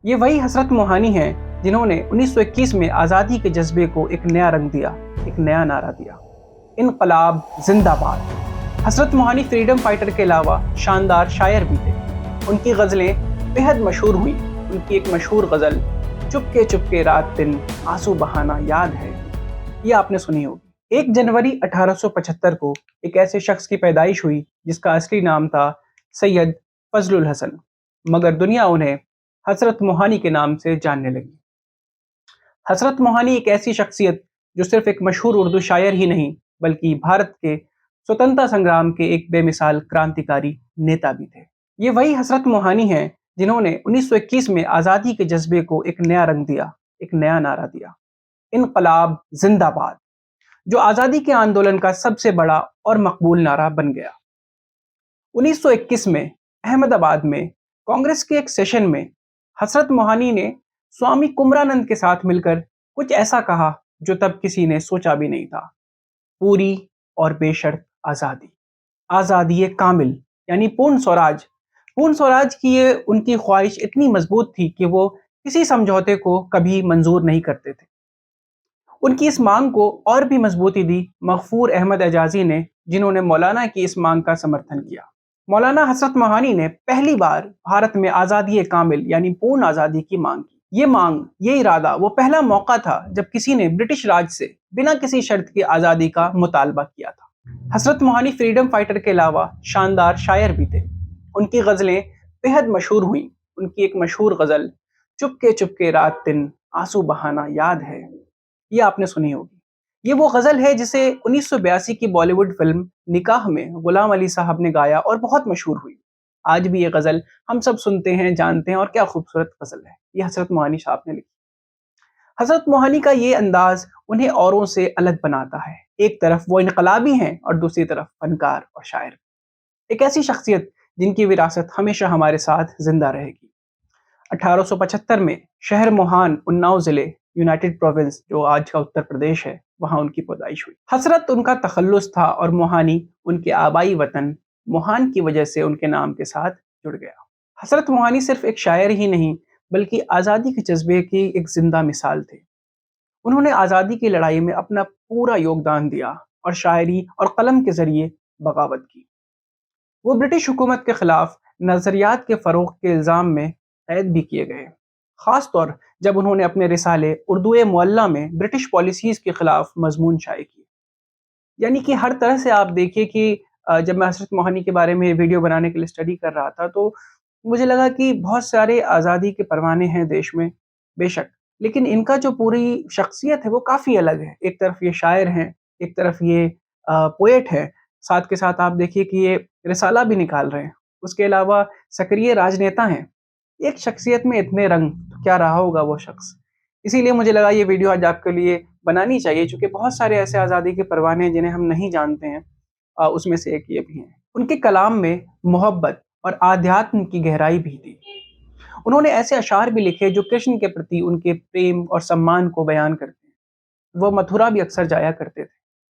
ये वही हसरत मोहानी हैं जिन्होंने 1921 में आज़ादी के जज्बे को एक नया रंग दिया, एक नया नारा दिया, इनकलाब जिंदाबाद। हसरत मोहानी फ्रीडम फाइटर के अलावा शानदार शायर भी थे। उनकी गज़लें बेहद मशहूर हुई। उनकी एक मशहूर गज़ल चुपके चुपके रात दिन आंसू बहाना याद है, ये आपने सुनी होगी। 1 जनवरी 1875 को एक ऐसे शख्स की पैदाइश हुई जिसका असली नाम था सैयद फजलुल हसन, मगर दुनिया उन्हें हजरत मोहानी के नाम से जानने लगी। हजरत मोहानी एक ऐसी शख्सियत जो सिर्फ एक मशहूर उर्दू शायर ही नहीं, बल्कि भारत के स्वतंत्रता संग्राम के एक बेमिसाल क्रांतिकारी नेता भी थे। ये वही हजरत मोहानी हैं जिन्होंने 1921 में आज़ादी के जज्बे को एक नया रंग दिया, एक नया नारा दिया, इनकलाब जिंदाबाद, जो आज़ादी के आंदोलन का सबसे बड़ा और मकबूल नारा बन गया। 1921 में अहमदाबाद में कांग्रेस के एक सेशन में हसरत मोहानी ने स्वामी कुमरानंद के साथ मिलकर कुछ ऐसा कहा जो तब किसी ने सोचा भी नहीं था। पूरी और बेशर्त आज़ादी, आज़ादी कामिल यानी पूर्ण स्वराज। पूर्ण स्वराज की ये उनकी ख्वाहिश इतनी मजबूत थी कि वो किसी समझौते को कभी मंजूर नहीं करते थे। उनकी इस मांग को और भी मजबूती दी मगफूर अहमद एजाजी ने, जिन्होंने मौलाना की इस मांग का समर्थन किया। मौलाना हसरत मोहानी ने पहली बार भारत में आज़ादी कामिल यानी पूर्ण आज़ादी की मांग की। ये मांग, ये इरादा, वो पहला मौका था जब किसी ने ब्रिटिश राज से बिना किसी शर्त की आज़ादी का मुतालबा किया था। हसरत मोहानी फ्रीडम फाइटर के अलावा शानदार शायर भी थे। उनकी गज़लें बेहद मशहूर हुई। उनकी एक मशहूर गज़ल चुपके चुपके रात दिन आंसू बहाना याद है, ये आपने सुनी होगी। ये वो गज़ल है जिसे 1982 की बॉलीवुड फ़िल्म निकाह में गुलाम अली साहब ने गाया और बहुत मशहूर हुई। आज भी ये गज़ल हम सब सुनते हैं, जानते हैं, और क्या खूबसूरत गज़ल है। ये हज़रत मोहानी साहब ने लिखी। हज़रत मोहानी का ये अंदाज़ उन्हें औरों से अलग बनाता है। एक तरफ वो इनकलाबी हैं और दूसरी तरफ फनकार और शायर। एक ऐसी शख्सियत जिनकी विरासत हमेशा हमारे साथ ज़िंदा रहेगी। 1875 में शहर मोहान, उन्नाव ज़िले, यूनाइटेड प्रोविंस जो आज का उत्तर प्रदेश है, वहाँ उनकी पैदाइश हुई। हसरत उनका तखल्लुस था और मोहानी उनके आबाई वतन मोहान की वजह से उनके नाम के साथ जुड़ गया। हसरत मोहानी सिर्फ एक शायर ही नहीं, बल्कि आज़ादी के जज्बे की एक जिंदा मिसाल थे। उन्होंने आज़ादी की लड़ाई में अपना पूरा योगदान दिया और शायरी और कलम के जरिए बगावत की। वो ब्रिटिश हुकूमत के खिलाफ नज़रियात के फ़रोग़ के इल्ज़ाम में कैद भी किए गए, ख़ास तौर जब उन्होंने अपने रिसाले उर्दू मुअल्ला में ब्रिटिश पॉलिसीज़ के खिलाफ मज़मून शाये किए। यानी कि हर तरह से आप देखिए कि जब मैं हज़रत मोहानी के बारे में वीडियो बनाने के लिए स्टडी कर रहा था, तो मुझे लगा कि बहुत सारे आज़ादी के परवाने हैं देश में, बेशक, लेकिन इनका जो पूरी शख्सियत है वो काफ़ी अलग है। एक तरफ ये शायर हैं, एक तरफ ये पोएट है, साथ के साथ आप देखिए कि ये रिसाला भी निकाल रहे हैं। उसके अलावा सक्रिय राजनेता हैं। एक शख्सियत में इतने रंग, तो क्या रहा होगा वो शख्स। इसीलिए मुझे लगा ये वीडियो आज आपके लिए बनानी चाहिए, चूँकि बहुत सारे ऐसे आज़ादी के परवाने हैं जिन्हें हम नहीं जानते हैं। उसमें से एक ये भी हैं। उनके कलाम में मोहब्बत और आध्यात्म की गहराई भी थी। उन्होंने ऐसे अशार भी लिखे जो कृष्ण के प्रति उनके प्रेम और सम्मान को बयान करते हैं। वो मथुरा भी अक्सर जाया करते थे।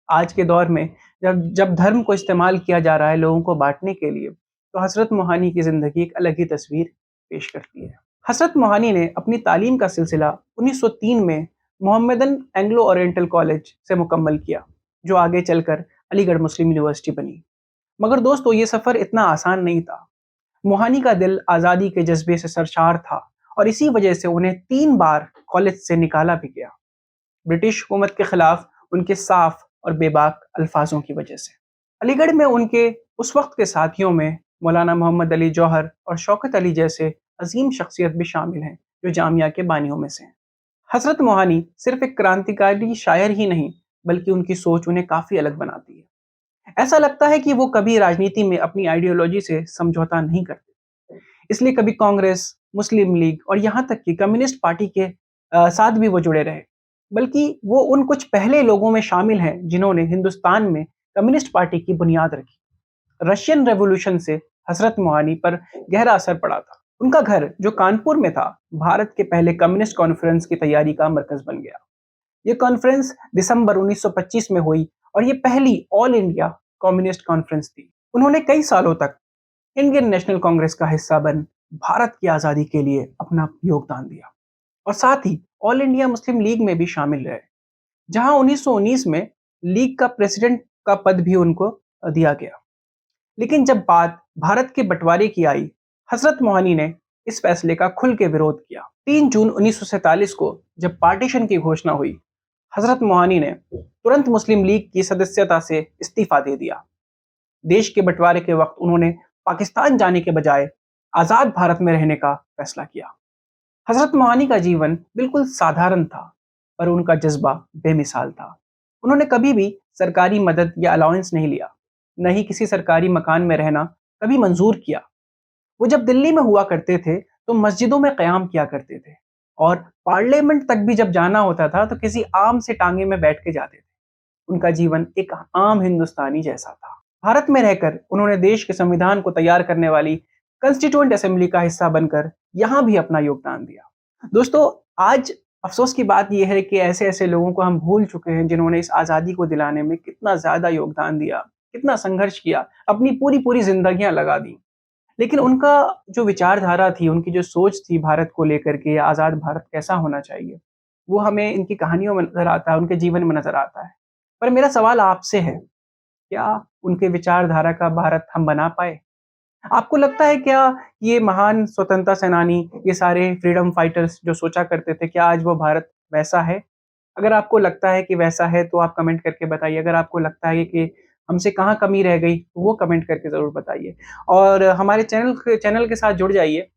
आज के दौर में जब जब धर्म को इस्तेमाल किया जा रहा है लोगों को बाँटने के लिए, तो हज़रत मोहानी की ज़िंदगी एक अलग ही तस्वीर पेश करती है। हज़रत मोहानी ने अपनी तालीम का सिलसिला 1903 में मोहम्मदन एंग्लो ओरिएंटल कॉलेज से मुकम्मल किया, जो आगे चलकर अलीगढ़ मुस्लिम यूनिवर्सिटी बनी। मगर दोस्तों, ये सफ़र इतना आसान नहीं था। मोहानी का दिल आज़ादी के जज्बे से सरशार था और इसी वजह से उन्हें 3 बार कॉलेज से निकाला भी गया, ब्रिटिश हुकूमत के खिलाफ उनके साफ और बेबाक अल्फाजों की वजह से। अलीगढ़ में उनके उस वक्त के साथियों में मौलाना मोहम्मद अली जौहर और शौकत अली जैसे अजीम शख्सियत भी शामिल हैं, जो जामिया के बानियों में से हैं। हज़रत मोहानी सिर्फ एक क्रांतिकारी शायर ही नहीं, बल्कि उनकी सोच उन्हें काफ़ी अलग बनाती है। ऐसा लगता है कि वो कभी राजनीति में अपनी आइडियोलॉजी से समझौता नहीं करते। इसलिए कभी कांग्रेस, मुस्लिम लीग और यहाँ तक कि कम्युनिस्ट पार्टी के साथ भी वो जुड़े रहे। बल्कि वो उन कुछ पहले लोगों में शामिल हैं जिन्होंने हिंदुस्तान में कम्युनिस्ट पार्टी की बुनियाद रखी। रशियन रेवोल्यूशन से हज़रत मोहानी पर गहरा असर पड़ा था। उनका घर जो कानपुर में था, भारत के पहले कम्युनिस्ट कॉन्फ्रेंस की तैयारी का मरकज़ बन गया। ये कॉन्फ्रेंस दिसंबर 1925 में हुई और ये पहली ऑल इंडिया कम्युनिस्ट कॉन्फ्रेंस थी। उन्होंने कई सालों तक इंडियन नेशनल कांग्रेस का हिस्सा बन भारत की आज़ादी के लिए अपना योगदान दिया और साथ ही ऑल इंडिया मुस्लिम लीग में भी शामिल रहे, जहां 1919 में लीग का प्रेसिडेंट का पद भी उनको दिया गया। लेकिन जब बात भारत के बंटवारे की आई, हजरत मोहानी ने इस फैसले का खुल के विरोध किया। 3 जून 1947 को जब पार्टीशन की घोषणा हुई, हजरत मोहानी ने तुरंत मुस्लिम लीग की सदस्यता से इस्तीफा दे दिया। देश के बंटवारे के वक्त उन्होंने पाकिस्तान जाने के बजाय आजाद भारत में रहने का फैसला किया। हजरत मोहानी का जीवन बिल्कुल साधारण था, पर उनका जज्बा बेमिसाल था। उन्होंने कभी भी सरकारी मदद या अलाउंस नहीं लिया, न ही किसी सरकारी मकान में रहना कभी मंजूर किया। वो जब दिल्ली में हुआ करते थे, तो मस्जिदों में क़याम किया करते थे और पार्लियामेंट तक भी जब जाना होता था, तो किसी आम से टांगे में बैठ के जाते थे। उनका जीवन एक आम हिंदुस्तानी जैसा था। भारत में रहकर उन्होंने देश के संविधान को तैयार करने वाली कंस्टिट्यूएंट असेंबली का हिस्सा बनकर यहाँ भी अपना योगदान दिया। दोस्तों, आज अफ़सोस की बात ये है कि ऐसे-ऐसे लोगों को हम भूल चुके हैं जिन्होंने इस आज़ादी को दिलाने में कितना ज़्यादा योगदान दिया, कितना संघर्ष किया, अपनी पूरी-पूरी ज़िंदगियाँ लगा दी। लेकिन उनका जो विचारधारा थी, उनकी जो सोच थी भारत को लेकर के, आज़ाद भारत कैसा होना चाहिए, वो हमें इनकी कहानियों में नज़र आता है, उनके जीवन में नज़र आता है। पर मेरा सवाल आपसे है, क्या उनके विचारधारा का भारत हम बना पाए? आपको लगता है क्या ये महान स्वतंत्रता सेनानी, ये सारे फ्रीडम फाइटर्स जो सोचा करते थे, क्या आज वो भारत वैसा है? अगर आपको लगता है कि वैसा है, तो आप कमेंट करके बताइए। अगर आपको लगता है कि हमसे कहाँ कमी रह गई, तो वो कमेंट करके ज़रूर बताइए। और हमारे चैनल के साथ जुड़ जाइए।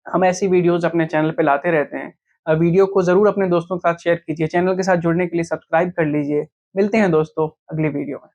हम ऐसी वीडियोज़ अपने चैनल पे लाते रहते हैं। वीडियो को ज़रूर अपने दोस्तों के साथ शेयर कीजिए। चैनल के साथ जुड़ने के लिए सब्सक्राइब कर लीजिए। मिलते हैं दोस्तों अगली वीडियो में।